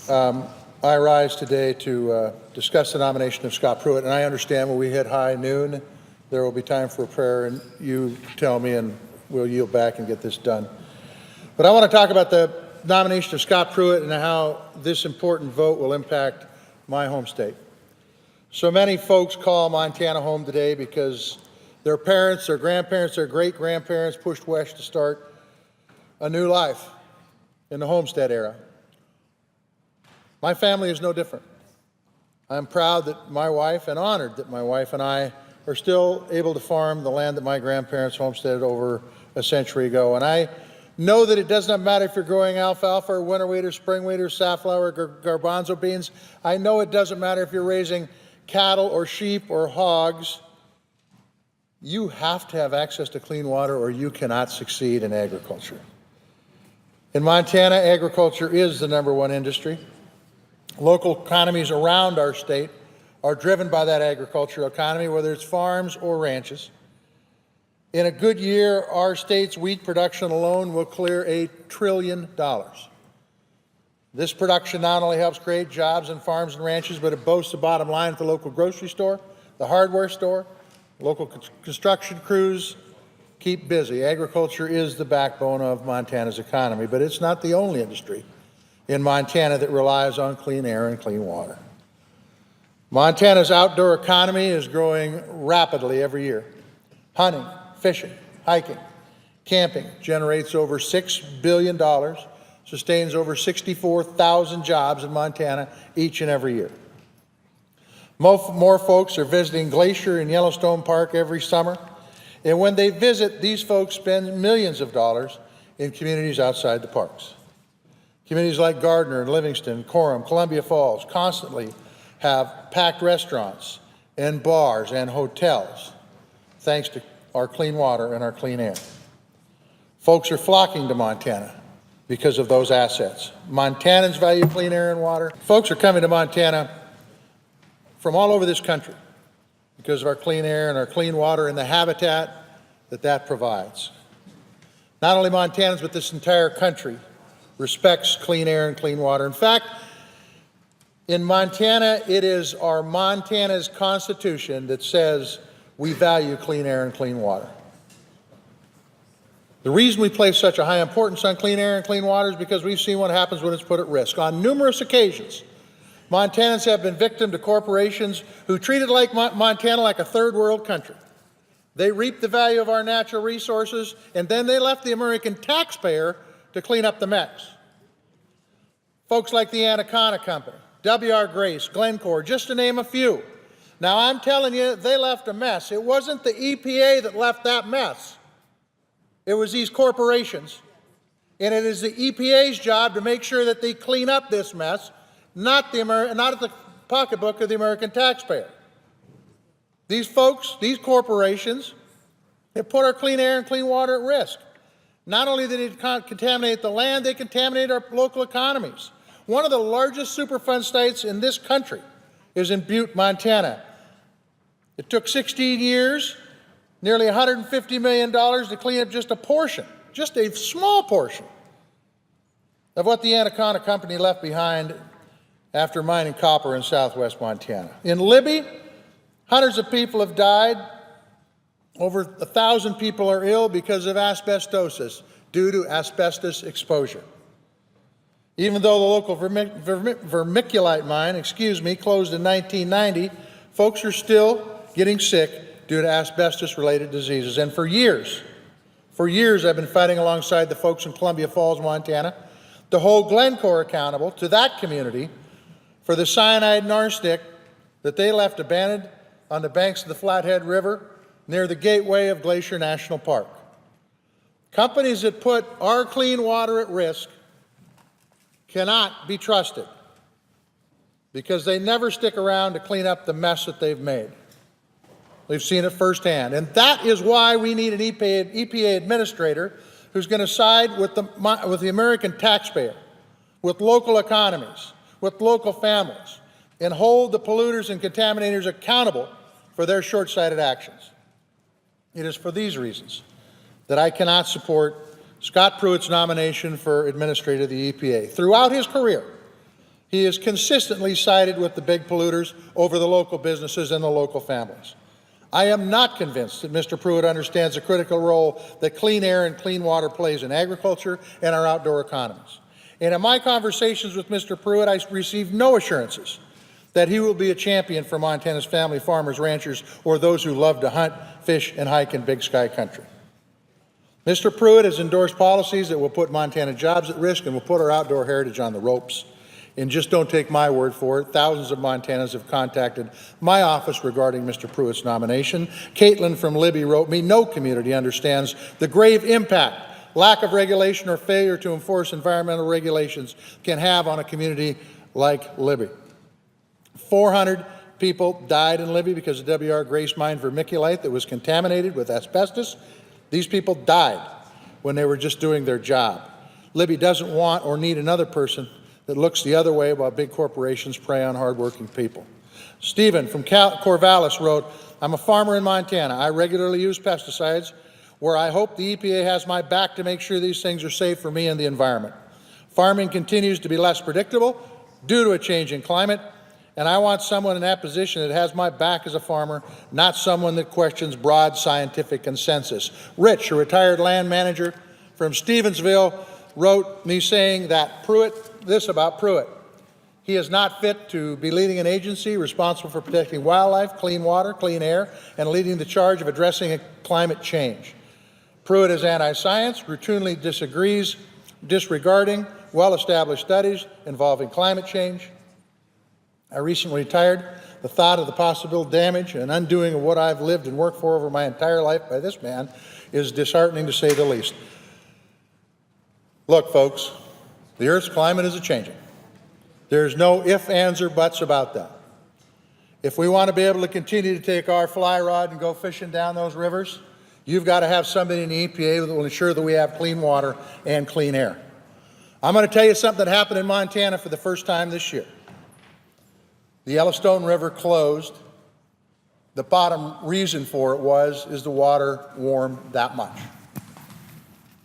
I rise today to discuss the nomination of Scott Pruitt, and I understand when we hit high noon, there will be time for a prayer, and you tell me, and we'll yield back and get this done. But I want to talk about the nomination of Scott Pruitt and how this important vote will impact my home state. So many folks call Montana home today because their parents, their grandparents, their great-grandparents pushed west to start a new life in the homestead era. My family is no different. I'm proud that my wife, and honored that my wife and I are still able to farm the land that my grandparents homesteaded over a century ago. And I know that it does not matter if you're growing alfalfa or winter wheat or spring wheat or safflower or garbanzo beans. I know it doesn't matter if you're raising cattle or sheep or hogs. You have to have access to clean water or you cannot succeed in agriculture. In Montana, agriculture is the #1 industry. Local economies around our state are driven by that agricultural economy, whether it's farms or ranches. In a good year, our state's wheat production alone will clear $1 trillion. This production not only helps create jobs in farms and ranches, but it boasts a bottom line at the local grocery store, the hardware store, local construction crews keep busy. Agriculture is the backbone of Montana's economy, but it's not the only industry in Montana that relies on clean air and clean water. Montana's outdoor economy is growing rapidly every year. Hunting, fishing, hiking, camping generates over $6 billion, sustains over 64,000 jobs in Montana each and every year. More folks are visiting Glacier and Yellowstone Park every summer, and when they visit, these folks spend millions of dollars in communities outside the parks. Communities like Gardner and Livingston, Coram, Columbia Falls constantly have packed restaurants and bars and hotels thanks to our clean water and our clean air. Folks are flocking to Montana because of those assets. Montanans value clean air and water. Folks are coming to Montana from all over this country because of our clean air and our clean water and the habitat that provides. Not only Montanans, but this entire country respects clean air and clean water. In fact, in Montana, it is our Montana's Constitution that says we value clean air and clean water. The reason we place such a high importance on clean air and clean water is because we've seen what happens when it's put at risk. On numerous occasions, Montanans have been victim to corporations who treated Montana like a third world country. They reaped the value of our natural resources, and then they left the American taxpayer to clean up the mess. Folks like the Anaconda Company, W.R. Grace, Glencore, just to name a few. Now I'm telling you, they left a mess. It wasn't the EPA that left that mess. It was these corporations. And it is the EPA's job to make sure that they clean up this mess, not at the pocketbook of the American taxpayer. These folks, these corporations, have put our clean air and clean water at risk. Not only did it contaminate the land, they contaminated our local economies. One of the largest Superfund sites in this country is in Butte, Montana. It took 16 years, nearly $150 million to clean up just a portion, just a small portion of what the Anaconda Company left behind after mining copper in southwest Montana. In Libby, hundreds of people have died. Over 1,000 people are ill because of asbestosis due to asbestos exposure. Even though the local vermiculite mine, closed in 1990, folks are still getting sick due to asbestos-related diseases. And for years I've been fighting alongside the folks in Columbia Falls, Montana, to hold Glencore accountable to that community for the cyanide and arsenic that they left abandoned on the banks of the Flathead River near the gateway of Glacier National Park. Companies that put our clean water at risk cannot be trusted because they never stick around to clean up the mess that they've made. We've seen it firsthand. And that is why we need an EPA administrator who's going to side with the American taxpayer, with local economies, with local families, and hold the polluters and contaminators accountable for their short-sighted actions. It is for these reasons that I cannot support Scott Pruitt's nomination for administrator of the EPA. Throughout his career, He has consistently sided with the big polluters over the local businesses and the local families. I am not convinced that Mr. Pruitt understands the critical role that clean air and clean water plays in agriculture and our outdoor economies. And in my conversations with Mr. Pruitt, I received no assurances that he will be a champion for Montana's family farmers, ranchers, or those who love to hunt, fish, and hike in Big Sky country. Mr. Pruitt has endorsed policies that will put Montana jobs at risk and will put our outdoor heritage on the ropes. And just don't take my word for it. Thousands of Montanans have contacted my office regarding Mr. Pruitt's nomination. Caitlin from Libby wrote me, no community understands the grave impact lack of regulation or failure to enforce environmental regulations can have on a community like Libby. 400 people died in Libby because of W.R. Grace mine vermiculite that was contaminated with asbestos. These people died when they were just doing their job. Libby doesn't want or need another person that looks the other way while big corporations prey on hardworking people. Stephen from Corvallis wrote, I'm a farmer in Montana. I regularly use pesticides where I hope the EPA has my back to make sure these things are safe for me and the environment. Farming continues to be less predictable due to a changing climate, and I want someone in that position that has my back as a farmer, not someone that questions broad scientific consensus. Rich, a retired land manager from Stevensville, wrote me saying that this about Pruitt. He is not fit to be leading an agency responsible for protecting wildlife, clean water, clean air, and leading the charge of addressing climate change. Pruitt is anti-science, routinely disregarding well-established studies involving climate change. I recently retired. The thought of the possible damage and undoing of what I've lived and worked for over my entire life by this man is disheartening to say the least. Look, folks, the Earth's climate is a-changing. There's no ifs, ands, or buts about that. If we want to be able to continue to take our fly rod and go fishing down those rivers, you've got to have somebody in the EPA that will ensure that we have clean water and clean air. I'm going to tell you something that happened in Montana for the first time this year. The Yellowstone River closed. The bottom reason for it is the water warmed that much.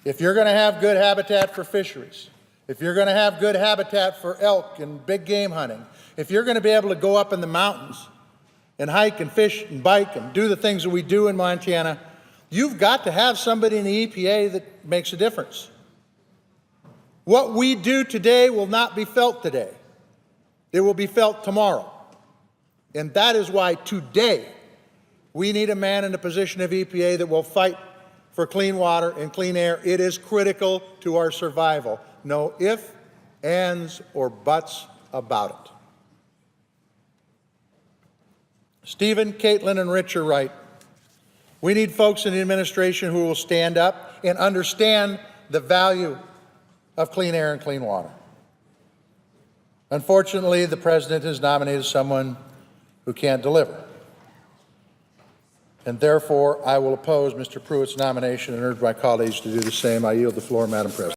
If you're going to have good habitat for fisheries, if you're going to have good habitat for elk and big game hunting, if you're going to be able to go up in the mountains and hike and fish and bike and do the things that we do in Montana, you've got to have somebody in the EPA that makes a difference. What we do today will not be felt today. It will be felt tomorrow. And that is why today we need a man in the position of EPA that will fight for clean water and clean air. It is critical to our survival. No ifs, ands, or buts about it. Stephen, Caitlin, and Rich are right. We need folks in the administration who will stand up and understand the value of clean air and clean water. Unfortunately, the president has nominated someone who can't deliver. And therefore, I will oppose Mr. Pruitt's nomination and urge my colleagues to do the same. I yield the floor, Madam President.